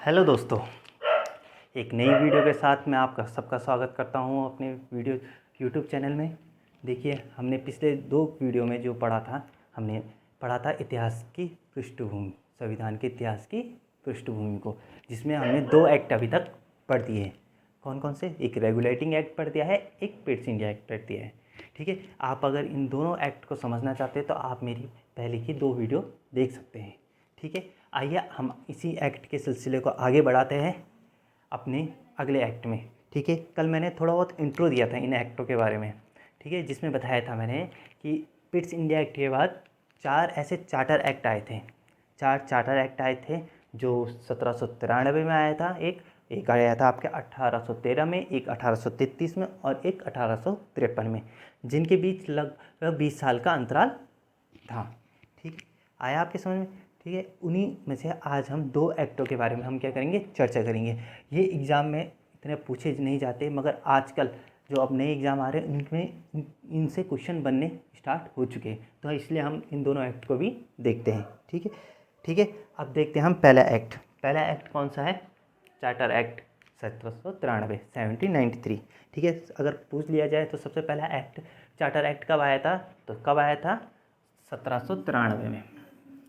Hello दोस्तों, एक नई वीडियो के साथ मैं आपका सबका स्वागत करता हूं अपने वीडियो यूट्यूब चैनल में। देखिए, हमने पिछले 2 वीडियो में जो पढ़ा था, हमने पढ़ा था इतिहास की पृष्ठभूमि, संविधान के इतिहास की पृष्ठभूमि को, जिसमें हमने 2 एक्ट अभी तक पढ़ दिए हैं। कौन कौन से? एक रेगुलेटिंग एक्ट पढ़ दिया है, एक पिट्स इंडिया एक्ट पढ़ दिया है। ठीक है, आप अगर इन दोनों एक्ट को समझना चाहते हैं तो आप मेरी पहले की 2 वीडियो देख सकते हैं। ठीक है, आइए हम इसी एक्ट के सिलसिले को आगे बढ़ाते हैं अपने अगले एक्ट में। ठीक है, कल मैंने थोड़ा बहुत इंट्रो दिया था इन एक्टों के बारे में। ठीक है, जिसमें बताया था मैंने कि पिट्स इंडिया एक्ट के बाद 4 ऐसे चार्टर एक्ट आए थे। 4 चार्टर एक्ट आए थे जो 1793 में आया था, एक आया था आपके 1813 में, एक 1833 में और एक 1853 में, जिनके बीच लगभग 20 साल का अंतराल था। ठीक है, आया आपके समझ में? ठीक है, उन्हीं में से आज हम 2 एक्टों के बारे में हम क्या करेंगे, चर्चा करेंगे। ये एग्ज़ाम में इतने पूछे नहीं जाते, मगर आजकल जो अब नए एग्ज़ाम आ रहे हैं उनमें इनसे क्वेश्चन बनने स्टार्ट हो चुके हैं, तो इसलिए हम इन दोनों एक्ट को भी देखते हैं। ठीक है, ठीक है, अब देखते हैं हम पहला एक्ट। पहला एक्ट कौन सा है? Charter act 1793, 1793। ठीक है, अगर पूछ लिया जाए तो सबसे पहला एक्ट चार्टर एक्ट कब आया था? तो कब आया था? 1793 में।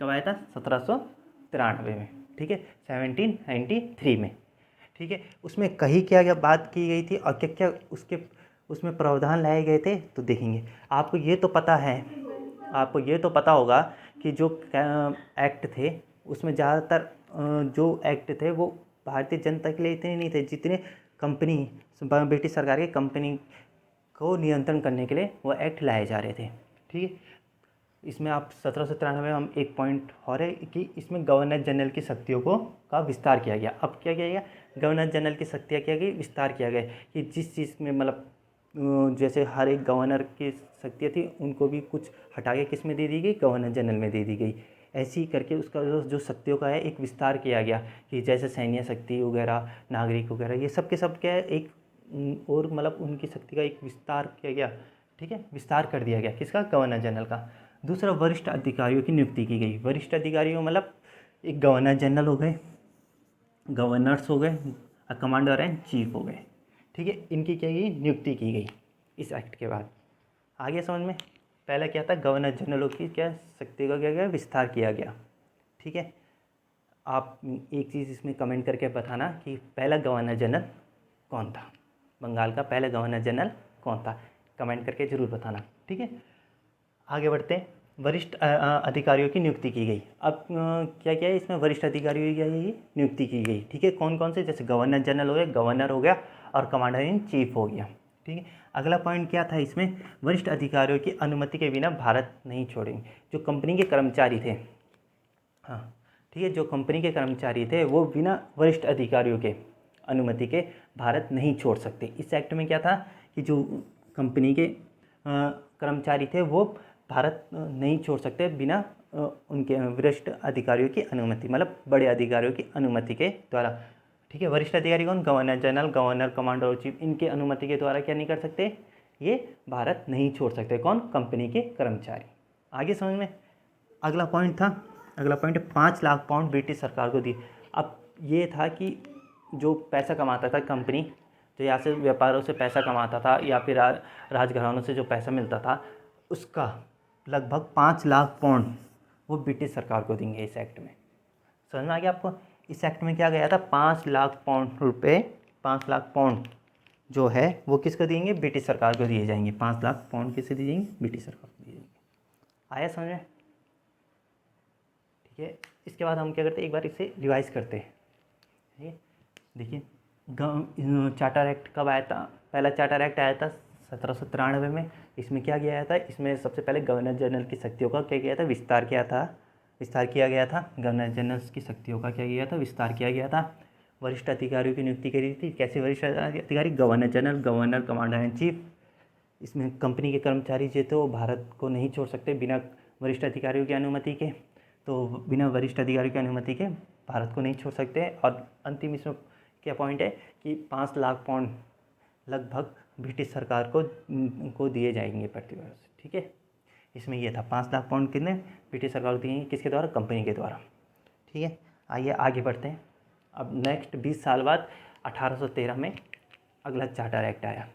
कब आया था? 1793 में। ठीक है, 1793 में। ठीक है, उसमें कही क्या क्या बात की गई थी और क्या क्या उसमें प्रावधान लाए गए थे, तो देखेंगे। आपको ये तो पता है, आपको ये तो पता होगा कि जो एक्ट थे उसमें ज़्यादातर जो एक्ट थे वो भारतीय जनता के लिए इतने नहीं थे जितने कंपनी, ब्रिटिश सरकार की कंपनी को नियंत्रण करने के लिए वो एक्ट लाए जा रहे थे। ठीक है, इसमें आप 1793 में हम एक पॉइंट और है कि इसमें गवर्नर जनरल की शक्तियों का विस्तार किया गया। अब क्या किया गया? गवर्नर जनरल की शक्तियाँ क्या गई? विस्तार किया गया कि जिस चीज़ में मतलब जैसे हर एक गवर्नर की शक्तियाँ थी उनको भी कुछ हटा के किस में दे दी गई? गवर्नर जनरल में दे दी गई। ऐसे ही करके उसका जो शक्तियों का है एक विस्तार किया गया कि जैसे सैन्य शक्ति वगैरह, नागरिक वगैरह, ये सब के सब क्या है, एक और मतलब उनकी शक्ति का एक विस्तार किया गया। ठीक है, विस्तार कर दिया गया किसका? गवर्नर जनरल का। दूसरा, वरिष्ठ अधिकारियों की नियुक्ति की गई। वरिष्ठ अधिकारियों मतलब एक गवर्नर जनरल हो गए, गवर्नर्स हो गए, कमांडर एंड चीफ हो गए। ठीक है, इनकी क्या की नियुक्ति की गई इस एक्ट के बाद। आगे समझ में? पहला क्या था? गवर्नर जनरलों की क्या शक्ति का क्या गया? विस्तार किया गया। ठीक है, आप एक चीज़ इसमें कमेंट करके बताना कि पहला गवर्नर जनरल कौन था, बंगाल का पहला गवर्नर जनरल कौन था, कमेंट करके ज़रूर बताना। ठीक है, आगे बढ़ते हैं। वरिष्ठ अधिकारियों की नियुक्ति की गई। अब क्या क्या है इसमें? वरिष्ठ अधिकारियों की नियुक्ति की गई। ठीक है, कौन कौन से? जैसे गवर्नर जनरल हो गया, गवर्नर हो गया और कमांडर इन चीफ हो गया। ठीक है, अगला पॉइंट क्या था इसमें? वरिष्ठ अधिकारियों की अनुमति के बिना भारत नहीं छोड़ेंगे। जो कंपनी के कर्मचारी थे, हाँ ठीक है, जो कंपनी के कर्मचारी थे वो बिना वरिष्ठ अधिकारियों के अनुमति के भारत नहीं छोड़ सकते। इस एक्ट में क्या था कि जो कंपनी के कर्मचारी थे वो भारत नहीं छोड़ सकते बिना उनके वरिष्ठ अधिकारियों की अनुमति, मतलब बड़े अधिकारियों की अनुमति के द्वारा। ठीक है, वरिष्ठ अधिकारी कौन? गवर्नर जनरल, गवर्नर, कमांडर और चीफ, इनके अनुमति के द्वारा क्या नहीं कर सकते? ये भारत नहीं छोड़ सकते। कौन? कंपनी के कर्मचारी। आगे समझ में? अगला पॉइंट था, अगला पॉइंट 5 लाख पाउंड ब्रिटिश सरकार को दिए। अब ये था कि जो पैसा कमाता था कंपनी, जो यहाँ से व्यापारों से पैसा कमाता था या फिर राजघरानों से जो पैसा मिलता था, उसका लगभग 5 लाख पाउंड वो ब्रिटिश सरकार को देंगे इस एक्ट में। समझ में आ गया आपको? इस एक्ट में क्या गया था? 5 लाख पाउंड रुपये, 5 लाख पाउंड जो है वो किसको देंगे? ब्रिटिश सरकार को दिए जाएंगे। 5 लाख पाउंड किसे दिए जाएंगे? ब्रिटिश सरकार को दिए जाएंगे। आया समझ में? ठीक है, इसके बाद हम क्या करते हैं, एक बार इसे रिवाइज करते हैं। ठीक है, देखिए, चार्टर एक्ट कब आया था? पहला चार्टर एक्ट आया था 1793 में। इसमें क्या किया था? इसमें सबसे पहले गवर्नर जनरल की शक्तियों का क्या किया था? विस्तार किया था, विस्तार किया गया था। गवर्नर जनरल की शक्तियों का क्या किया था? विस्तार किया गया था। वरिष्ठ अधिकारियों की नियुक्ति करी थी। कैसे वरिष्ठ अधिकारी? Governor general, governor, commander in chief. इसमें कंपनी के कर्मचारी जो थे वो भारत को नहीं छोड़ सकते बिना वरिष्ठ अधिकारियों की अनुमति के, तो बिना वरिष्ठ अधिकारियों की अनुमति के भारत को नहीं छोड़ सकते। और अंतिम इसमें क्या पॉइंट है कि 5 लाख पाउंड लगभग ब्रिटिश सरकार को दिए जाएंगे प्रतिवर्ष। ठीक है, इसमें ये था 5 लाख पाउंड कितने ब्रिटिश सरकार को दिए, किसके द्वारा? कंपनी के द्वारा। ठीक है, आइए आगे बढ़ते हैं। अब नेक्स्ट 20 साल बाद 1813 में अगला चार्टर एक्ट आया।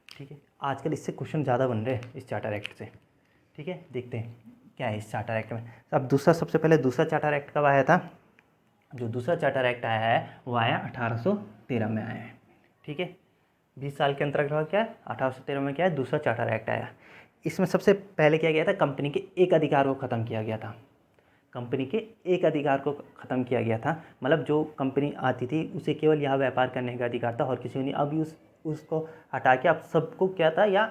ठीक है, आजकल इससे क्वेश्चन ज़्यादा बन रहे हैं इस चार्टर एक्ट से। ठीक है, देखते हैं क्या है इस चार्टर एक्ट में। अब सबसे पहले दूसरा चार्टर एक्ट कब आया था? जो दूसरा चार्टर एक्ट आया है वो आया 1813 में आया है। ठीक है, 20 साल के अंतर्गत क्या है, 1813 में क्या है, दूसरा चार्टर एक्ट आया। इसमें सबसे पहले क्या गया था, कंपनी के एक अधिकार को ख़त्म किया गया था। कंपनी के एक अधिकार को ख़त्म किया गया था, मतलब जो कंपनी आती थी उसे केवल यहाँ व्यापार करने का अधिकार था और किसी ने अभी उसको हटा के अब सबको क्या था, या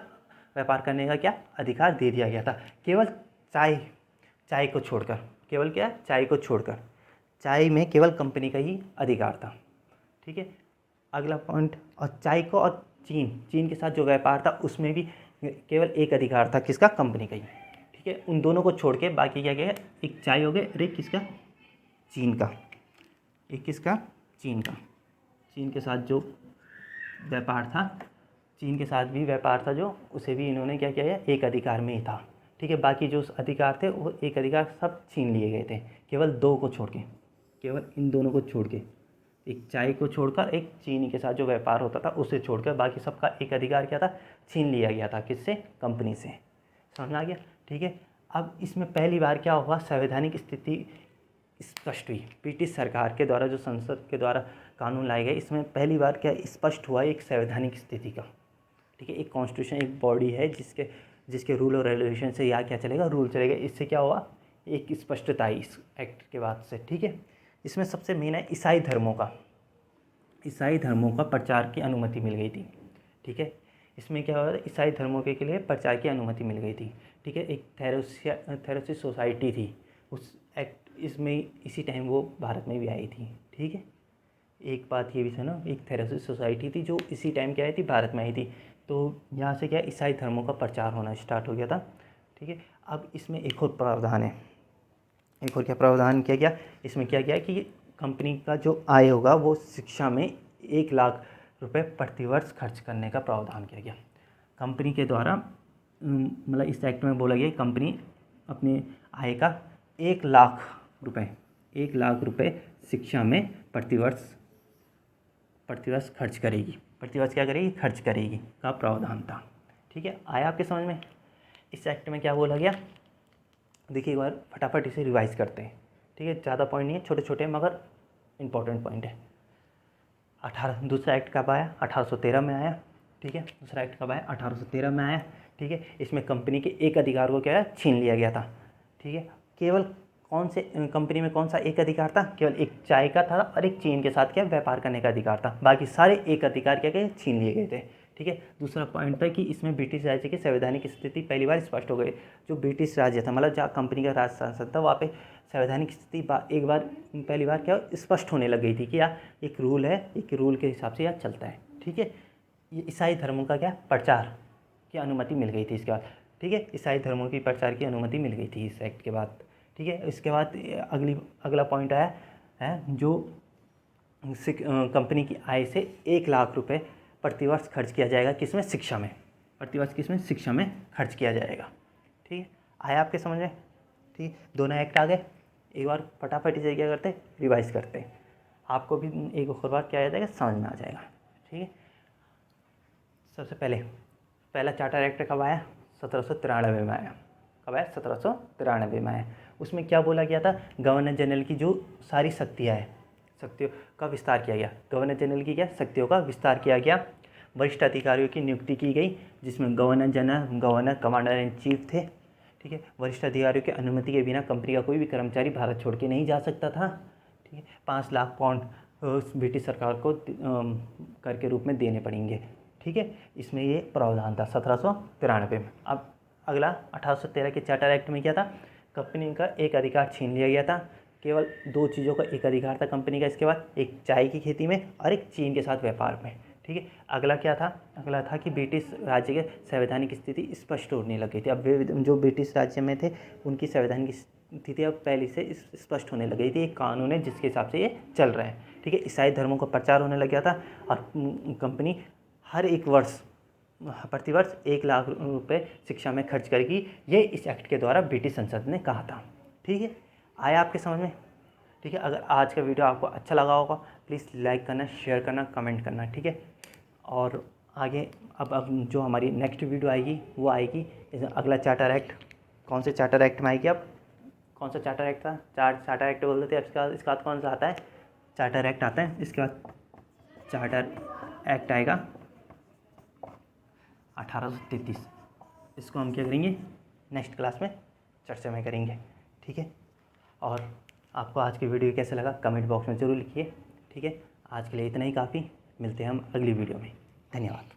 व्यापार करने का क्या अधिकार दे दिया गया था। केवल चाय को छोड़कर, केवल क्या, चाय को छोड़कर, चाय में केवल कंपनी का ही अधिकार था। ठीक है, अगला पॉइंट, और चाय को और चीन के साथ जो व्यापार था उसमें भी केवल एक अधिकार था, किसका, कंपनी का ही। ठीक है, उन दोनों को छोड़ के बाकी क्या क्या है, एक चाय हो गया और एक किसका, चीन का, एक किसका, चीन का। चीन के साथ जो व्यापार था, चीन के साथ भी व्यापार था जो, उसे भी इन्होंने क्या किया है, एक अधिकार में ही था। ठीक है, बाकी जो अधिकार थे वो एक अधिकार सब छीन लिए गए थे, केवल दो को छोड़ के, केवल इन दोनों को छोड़ के, एक चाय को छोड़कर एक चीनी के साथ जो व्यापार होता था उसे छोड़कर बाकी सबका एक अधिकार क्या था, छीन लिया गया था, किससे, कंपनी से। समझ में आ गया? ठीक है, अब इसमें पहली बार क्या हुआ, संवैधानिक स्थिति स्पष्ट हुई। ब्रिटिश सरकार के द्वारा जो संसद के द्वारा कानून लाए गए, इसमें पहली बार क्या स्पष्ट हुआ एक संवैधानिक स्थिति का। ठीक है, एक कॉन्स्टिट्यूशन, एक बॉडी है जिसके रूल और रेगुलेशन से यहाँ क्या चलेगा, रूल चलेगा। इससे क्या हुआ, एक स्पष्टता आई इस एक्ट के बाद से। ठीक है, इसमें सबसे मेन है ईसाई धर्मों का प्रचार की अनुमति मिल गई थी। ठीक है, इसमें क्या हुआ, ईसाई धर्मों के लिए प्रचार की अनुमति मिल गई थी। ठीक है, एक थेरोसिस सोसाइटी थी, उस एक्ट इसमें इसी टाइम वो भारत में भी आई थी। ठीक है, एक बात ये भी था ना, एक थेरोसिस सोसाइटी थी जो इसी टाइम क्या आई थी, भारत में आई थी। तो यहाँ से क्या, ईसाई धर्मों का प्रचार होना स्टार्ट हो गया था। ठीक है, अब इसमें एक और प्रावधान है, एक और क्या प्रावधान किया गया, इसमें क्या गया कि कंपनी का जो आय होगा वो शिक्षा में 1 लाख रुपए प्रतिवर्ष खर्च करने का प्रावधान किया गया। कंपनी के द्वारा मतलब इस एक्ट में बोला गया कंपनी अपने आय का 1 लाख रुपए शिक्षा में प्रतिवर्ष खर्च करेगी। प्रतिवर्ष क्या करेगी, खर्च करेगी का प्रावधान था। ठीक है, आया आपके समझ में? इस एक्ट में क्या बोला गया, देखिए एक बार फटाफट इसे रिवाइज करते हैं। ठीक है, ज़्यादा पॉइंट नहीं है, छोटे छोटे मगर इंपॉर्टेंट पॉइंट है। दूसरा एक्ट कब आया, 1813 में आया। ठीक है, दूसरा एक्ट कब आया, 1813 में आया। ठीक है, इसमें कंपनी के एक अधिकार को क्या है, छीन लिया गया था। ठीक है, केवल कौन से कंपनी में कौन सा एक अधिकार था, केवल एक चाय का था और एक चीन के साथ क्या व्यापार करने का अधिकार था, बाकी सारे एक अधिकार क्या गए, छीन लिए गए थे। ठीक है, दूसरा पॉइंट था कि इसमें ब्रिटिश राज्य की संवैधानिक स्थिति पहली बार स्पष्ट हो गई। जो ब्रिटिश राज्य था, मतलब जहाँ कंपनी का राज शासन था, वहाँ पे संवैधानिक स्थिति एक बार पहली बार क्या स्पष्ट होने लग गई थी कि यार एक रूल है, एक रूल के हिसाब से यार चलता है। ठीक है, ये ईसाई धर्मों का क्या प्रचार की अनुमति मिल गई थी इसके बाद। ठीक है, ईसाई धर्मों की प्रचार की अनुमति मिल गई थी इस एक्ट के बाद। ठीक है, इसके बाद अगला पॉइंट आया है जो कंपनी की आय से 1 लाख रुपए प्रतिवर्ष खर्च किया जाएगा, किसमें, शिक्षा में। प्रतिवर्ष किसमें, शिक्षा में खर्च किया जाएगा। ठीक है, आया आपके समझ में? ठीक, दोनों एक्ट आ गए। एक बार फटाफट इसे क्या करते, रिवाइज करते, आपको भी एक और बार क्या आ जाएगा, समझ में आ जाएगा। ठीक है, सबसे पहला चार्टर एक्ट कब आया, 1793 में आया। कब आया, 1793 में आया। उसमें क्या बोला गया था, गवर्नर जनरल की जो सारी शक्तियों का विस्तार किया गया। गवर्नर जनरल की क्या शक्तियों का विस्तार किया गया। वरिष्ठ अधिकारियों की नियुक्ति की गई, जिसमें गवर्नर कमांडर इन चीफ थे। ठीक है, वरिष्ठ अधिकारियों की अनुमति के बिना कंपनी का कोई भी कर्मचारी भारत छोड़ के नहीं जा सकता था। ठीक है, 5 लाख पाउंड ब्रिटिश सरकार को कर के रूप में देने पड़ेंगे। ठीक है, इसमें ये प्रावधान था 1793 में। अब अगला 1813 के चार्टर एक्ट में क्या था, कंपनी का एक अधिकार छीन लिया गया था। केवल 2 चीज़ों का एक अधिकार था कंपनी का इसके बाद, एक चाय की खेती में और एक चीन के साथ व्यापार में। ठीक है, अगला क्या था, अगला था कि ब्रिटिश राज्य के संवैधानिक स्थिति स्पष्ट होने लग गई थी। अब जो ब्रिटिश राज्य में थे उनकी संवैधानिक स्थिति अब पहले से स्पष्ट होने लग गई थी। एक कानून है जिसके हिसाब से ये चल रहे हैं। ठीक है, ईसाई धर्मों का प्रचार होने लग गया था और कंपनी हर एक वर्ष प्रतिवर्ष 1 लाख रुपए शिक्षा में खर्च करेगी। ये इस एक्ट के द्वारा ब्रिटिश संसद ने कहा था। ठीक है, आया आपके समझ में? ठीक है। अगर आज का वीडियो आपको अच्छा लगा होगा प्लीज़ लाइक करना, शेयर करना, कमेंट करना, ठीक है। और आगे अब जो हमारी नेक्स्ट वीडियो आएगी वो आएगी अगला चार्टर एक्ट। कौन से चार्टर एक्ट में आएगी? अब कौन सा चार्टर एक्ट था? चार्टर एक्ट बोलते थे। अब इसका बाद कौन सा आता है? चार्टर एक्ट आता है। इसके बाद चार्टर एक्ट आएगा 1833। इसको हम क्या करेंगे? नेक्स्ट क्लास में चर्चा में करेंगे, ठीक है। और आपको आज की वीडियो कैसे लगा कमेंट बॉक्स में ज़रूर लिखिए, ठीक है। आज के लिए इतना ही काफ़ी। मिलते हैं हम अगली वीडियो में। धन्यवाद।